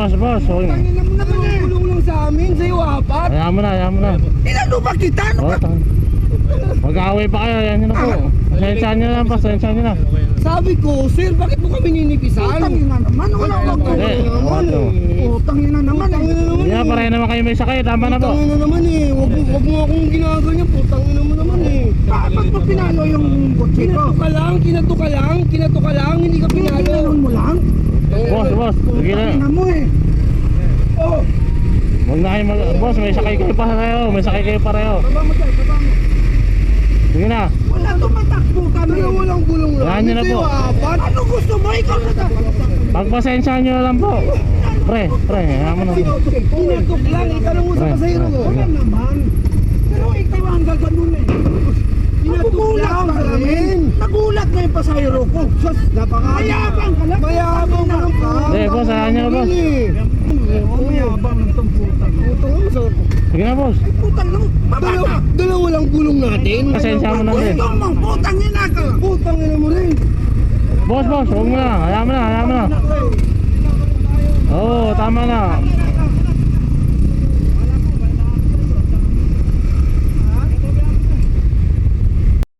Boss, boss. Tangin na mo naman eh. Tulong lang sa amin, sa'yo apat. Hayaan mo na, hayaan mo na. Inano ba kita? Ano ba? Mag-aaway pa kayo, yan nyo na po. Pasensyahan nyo lang, pasensyahan nyo na. Sabi ko, sir, bakit mo kami ninipisan? Tangin na naman, wala ka ba? Tangin na naman eh. Hindi na, pareho naman kayo may sakay, tama na po. Tangin na naman eh. Wag mo akong ginaganyan po. Tangin na mo naman eh. Bakit mo pinalo yung kotse ko? Kinato ka lang, hindi ka pinalo. Pinalo mo lang? Boss, boss, sige na. Tingnan mo eh. Oh, Huwag na kayo boss, may sakay kayo pareho, may sakay kayo pareho. baba mo tayo, baba mo. Sige na. Wala tumatakbo kami. Pero walang gulong lang. Yan nyo na po. Apat. Ano gusto mo? Ikaw na tayo. Pagpasensyahan nyo na lang po. Pre, hayaan mo na. Kinatok lang, itanong mo sa pasahero ko. Wala naman. Pero ikaw ang gaganon eh. Kinatok lang sa amin. Nagulat na yung pasahero ko. Sus, mayabang ka lang. Mayabang mo lang pa. Hindi, boss, hayaan nyo na, boss. Mayabang itong putang. Putang mo sa... Sige na, boss. Ay putang lang. Baba ka. Dalawa lang gulong natin. Pasensya mo na din. Ito mo, putang ina ka. Putang ina mo rin. Boss, huwag mo na. Hayaan mo na, hayaan mo na. Oo, tama na.